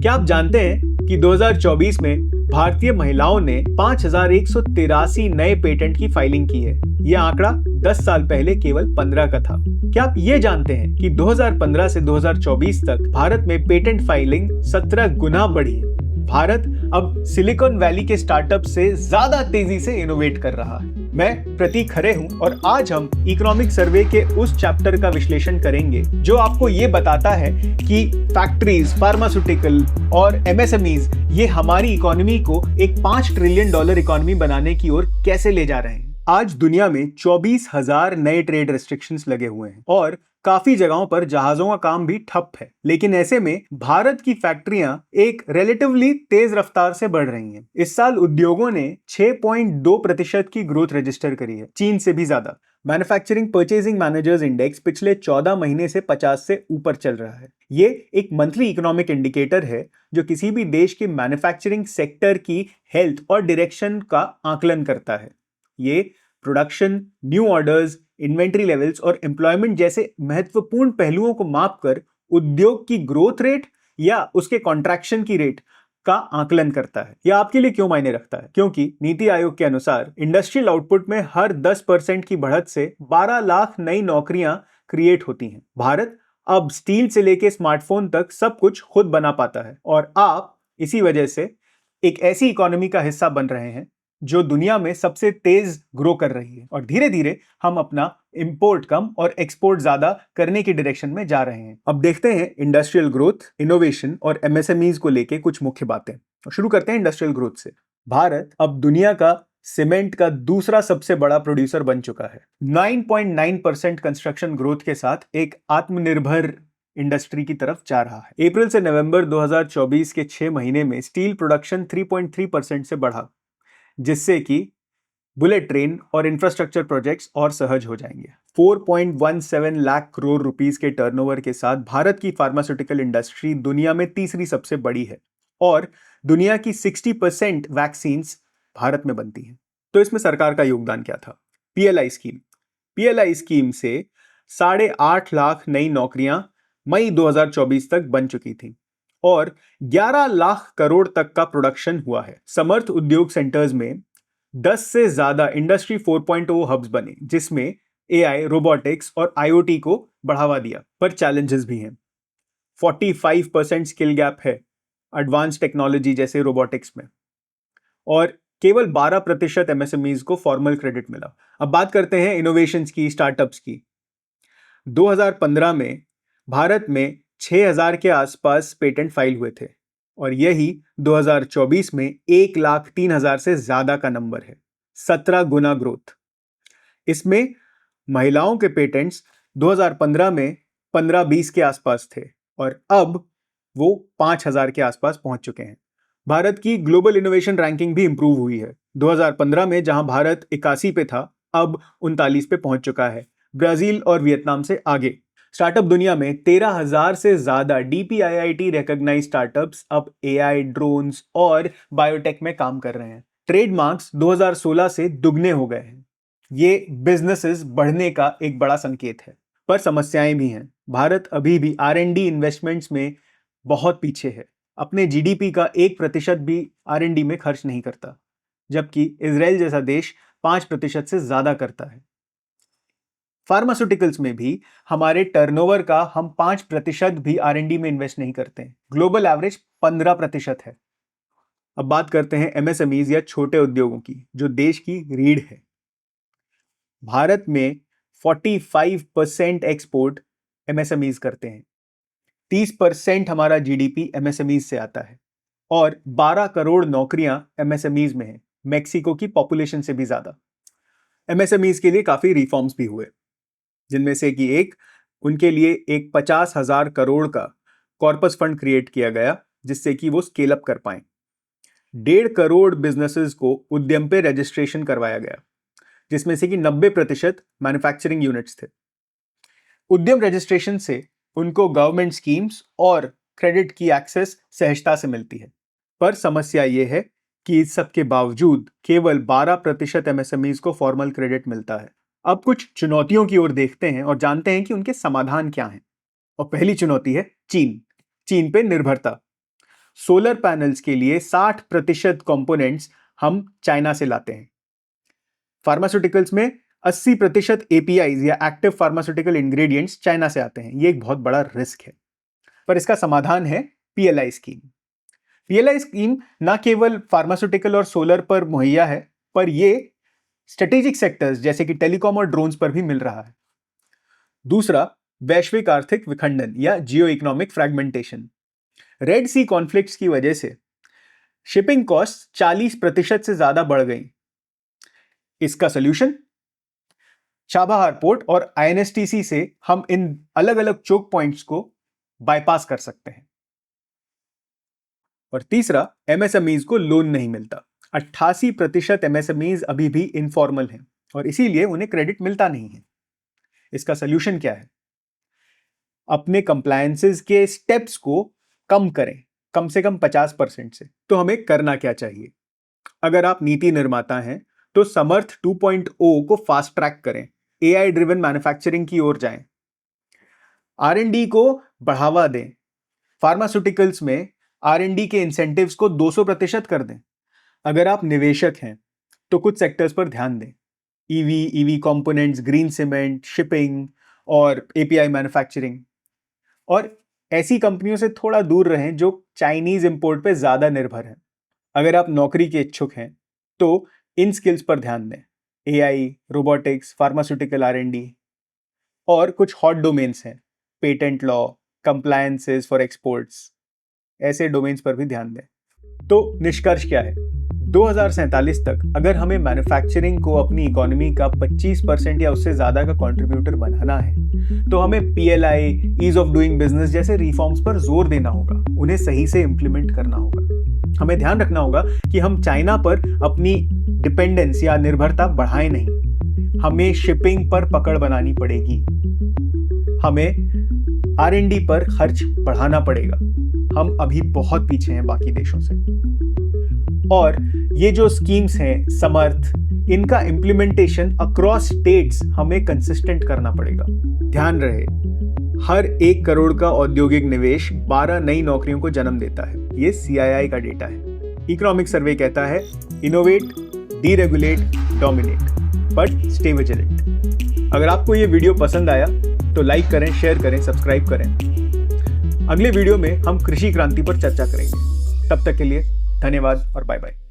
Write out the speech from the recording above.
क्या आप जानते हैं कि 2024 में भारतीय महिलाओं ने 5,183 नए पेटेंट की फाइलिंग की है। यह आंकड़ा 10 साल पहले केवल 15 का था। क्या आप ये जानते हैं कि 2015 से 2024 तक भारत में पेटेंट फाइलिंग 17 गुना बढ़ी है। भारत अब सिलिकॉन वैली के स्टार्टअप से ज्यादा तेजी से इनोवेट कर रहा है। मैं प्रतीक खरे हूं और आज हम इकोनॉमिक सर्वे के उस चैप्टर का विश्लेषण करेंगे जो आपको ये बताता है कि फैक्ट्रीज, फार्मास्यूटिकल और एमएसएमईज ये हमारी इकोनॉमी को एक $5 ट्रिलियन इकोनॉमी बनाने की ओर कैसे ले जा रहे हैं। आज दुनिया में 24,000 नए ट्रेड रेस्ट्रिक्शंस लगे हुए हैं और काफी जगहों पर जहाजों का काम भी ठप है। लेकिन ऐसे में भारत की फैक्ट्रियां एक रिलेटिवली तेज रफ्तार से बढ़ रही हैं। इस साल उद्योगों ने 6.2% की ग्रोथ रजिस्टर करी है, चीन से भी ज्यादा। मैन्युफैक्चरिंग परचेजिंग मैनेजर्स इंडेक्स पिछले 14 महीने से 50 से ऊपर चल रहा है। ये एक मंथली इकोनॉमिक इंडिकेटर है जो किसी भी देश के मैन्युफैक्चरिंग सेक्टर की हेल्थ और डायरेक्शन का आकलन करता है। ये production, new orders, inventory levels और एम्प्लॉयमेंट जैसे महत्वपूर्ण पहलुओं को मापकर उद्योग की ग्रोथ रेट या उसके कॉन्ट्रैक्शन की रेट का आकलन करता है। यह आपके लिए क्यों मायने रखता है? क्योंकि नीति आयोग के अनुसार इंडस्ट्रियल आउटपुट में हर 10% की बढ़त से 12 लाख नई नौकरियां क्रिएट होती हैं। भारत अब स्टील से लेके स्मार्टफोन तक सब कुछ खुद बना पाता है और आप इसी वजह से एक ऐसी इकोनॉमी का हिस्सा बन रहे हैं जो दुनिया में सबसे तेज ग्रो कर रही है और धीरे धीरे हम अपना इंपोर्ट कम और एक्सपोर्ट ज्यादा करने की डायरेक्शन में जा रहे हैं। अब देखते हैं इंडस्ट्रियल ग्रोथ, इनोवेशन और एमएसएमईज को लेके कुछ मुख्य बातें। शुरू करते हैं इंडस्ट्रियल ग्रोथ से। भारत अब दुनिया का सीमेंट का दूसरा सबसे बड़ा प्रोड्यूसर बन चुका है। 9.9% कंस्ट्रक्शन ग्रोथ के साथ एक आत्मनिर्भर इंडस्ट्री की तरफ जा रहा है। अप्रैल से नवंबर 2024 के 6 महीने में स्टील प्रोडक्शन 3.3% से बढ़ा, जिससे कि बुलेट ट्रेन और इंफ्रास्ट्रक्चर प्रोजेक्ट्स और सहज हो जाएंगे। 4.17 लाख करोड़ रुपीस के टर्नओवर के साथ भारत की फार्मास्यूटिकल इंडस्ट्री दुनिया में तीसरी सबसे बड़ी है और दुनिया की 60% वैक्सीन्स भारत में बनती हैं। तो इसमें सरकार का योगदान क्या था? पीएलआई स्कीम से 8.5 लाख नई नौकरियां मई 2024 तक बन चुकी थी और 11 लाख करोड़ तक का प्रोडक्शन हुआ है। समर्थ उद्योग सेंटर्स में 10 से ज्यादा इंडस्ट्री 4.0 हब्स बने, जिसमें एआई, रोबोटिक्स और आईओटी को बढ़ावा दिया। पर चैलेंजेस भी हैं। 45% स्किल गैप है एडवांस टेक्नोलॉजी जैसे रोबोटिक्स में और केवल 12% एमएसएमईज को फॉर्मल क्रेडिट मिला। अब बात करते हैं इनोवेशंस की, स्टार्टअप्स की। 2015 में भारत में 6,000 के आसपास पेटेंट फाइल हुए थे और यही 2024 में 1,03,000 से ज्यादा का नंबर है। 17 गुना ग्रोथ। इसमें महिलाओं के पेटेंट्स 2015 में 15-20 के आसपास थे और अब वो 5,000 के आसपास पहुंच चुके हैं। भारत की ग्लोबल इनोवेशन रैंकिंग भी इंप्रूव हुई है। 2015 में जहां भारत 81 पे था, अब 39 पे पहुंच चुका है, ब्राजील और वियतनाम से आगे। स्टार्टअप दुनिया में 13,000 से ज्यादा डीपीआईआईटी रिकॉग्नाइज्ड स्टार्टअप्स अब एआई, ड्रोन्स और बायोटेक में काम कर रहे हैं। ट्रेडमार्क्स 2016 से दुगने हो गए हैं। ये बिजनेसेस बढ़ने का एक बड़ा संकेत है, पर समस्याएं भी हैं। भारत अभी भी R&D इन्वेस्टमेंट्स में बहुत पीछे है। अपने जीडीपी का 1% भी R&D में खर्च नहीं करता, जबकि इजराइल जैसा देश 5% से ज्यादा करता है। फार्मास्यूटिकल्स में भी हमारे टर्नओवर का हम 5% भी R&D में इन्वेस्ट नहीं करते हैं। ग्लोबल एवरेज 15% है। अब बात करते हैं एमएसएमईज या छोटे उद्योगों की, जो देश की रीढ़ है। भारत में 45% एक्सपोर्ट एमएसएमईज करते हैं। 30% हमारा जीडीपी एमएसएमईज से आता है और 12 करोड़ नौकरियां एमएसएमईज में हैं, मेक्सिको की पॉपुलेशन से भी ज्यादा। एमएसएमईज के लिए काफी रिफॉर्म्स भी हुए, जिनमें से कि एक उनके लिए एक 50,000 करोड़ का कॉर्पस फंड क्रिएट किया गया, जिससे कि वो स्केल अप कर पाए। 1.5 करोड़ बिजनेसेस को उद्यम पे रजिस्ट्रेशन करवाया गया, जिसमें से कि 90% मैन्युफैक्चरिंग यूनिट्स थे। उद्यम रजिस्ट्रेशन से उनको गवर्नमेंट स्कीम्स और क्रेडिट की एक्सेस सहजता से मिलती है। पर समस्या यह है कि इस सब के बावजूद केवल 12% एमएसएमईज को फॉर्मल क्रेडिट मिलता है। अब कुछ चुनौतियों की ओर देखते हैं और जानते हैं कि उनके समाधान क्या हैं। और पहली चुनौती है चीन पे निर्भरता। सोलर पैनल्स के लिए 60% कंपोनेंट्स हम चाइना से लाते हैं। फार्मास्यूटिकल्स में 80% एपीआईज या एक्टिव फार्मास्यूटिकल इंग्रेडिएंट्स चाइना से आते हैं। ये एक बहुत बड़ा रिस्क है, पर इसका समाधान है पीएलआई स्कीम। पीएलआई स्कीम ना केवल फार्मास्यूटिकल और सोलर पर मुहैया है, पर ये स्ट्रेटेजिक सेक्टर्स जैसे कि टेलीकॉम और ड्रोन्स पर भी मिल रहा है। दूसरा, वैश्विक आर्थिक विखंडन या जियो इकोनॉमिक फ्रैगमेंटेशन। रेड सी कॉन्फ्लिक्ट्स की वजह से शिपिंग कॉस्ट 40% से ज्यादा बढ़ गई। इसका सॉल्यूशन, चाबहार पोर्ट और आईएनएसटीसी से हम इन अलग अलग चोक पॉइंट्स को बाईपास कर सकते हैं। और तीसरा, एमएसएमईज को लोन नहीं मिलता। 88% एमएसएमईज अभी भी इनफॉर्मल हैं और इसीलिए उन्हें क्रेडिट मिलता नहीं है। इसका सॉल्यूशन क्या है? अपने कंप्लायंसेस के स्टेप्स को कम करें, कम से कम 50% से। तो हमें करना क्या चाहिए? अगर आप नीति निर्माता हैं तो समर्थ 2.0 को फास्ट ट्रैक करें, एआई ड्रिवन मैन्युफैक्चरिंग की ओर जाएं, आरएनडी को बढ़ावा दें, फार्मास्यूटिकल्स में आरएनडी के इंसेंटिव्स को 200% कर दें। अगर आप निवेशक हैं तो कुछ सेक्टर्स पर ध्यान दें, EV components, green cement, shipping और एपीआई मैन्युफैक्चरिंग। और ऐसी कंपनियों से थोड़ा दूर रहें जो चाइनीज इंपोर्ट पे ज्यादा निर्भर हैं। अगर आप नौकरी के इच्छुक हैं तो इन स्किल्स पर ध्यान दें, एआई, रोबोटिक्स, फार्मास्यूटिकल आरएनडी। और कुछ हॉट डोमेन्स हैं, patent law, compliances for exports, ऐसे डोमेन्स पर भी ध्यान दें। तो निष्कर्ष क्या है? 2047 तक अगर हमें मैन्युफैक्चरिंग को अपनी इकोनॉमी का 25% या उससे ज्यादा का कंट्रीब्यूटर बनाना है तो हमें PLI, ease of doing business जैसे रिफॉर्म्स पर जोर देना होगा, उन्हें सही से इंप्लीमेंट करना होगा। हमें ध्यान रखना होगा कि हम चाइना पर अपनी डिपेंडेंस या निर्भरता बढ़ाएं नहीं। हमें शिपिंग पर पकड़ बनानी पड़ेगी, हमें आरएनडी पर खर्च बढ़ाना पड़ेगा। हम अभी बहुत पीछे हैं बाकी देशों से। और ये जो स्कीम्स हैं समर्थ, इनका इम्प्लीमेंटेशन अक्रॉस स्टेट्स हमें कंसिस्टेंट करना पड़ेगा। ध्यान रहे, हर 1 करोड़ का औद्योगिक निवेश 12 नई नौकरियों को जन्म देता है। ये सीआईआई का डेटा है। इकोनॉमिक सर्वे कहता है, innovate, deregulate, dominate, but stay vigilant. अगर आपको ये वीडियो पसंद आया तो लाइक करें, शेयर करें, सब्सक्राइब करें। अगले वीडियो में हम कृषि क्रांति पर चर्चा करेंगे। तब तक के लिए धन्यवाद और बाय बाय।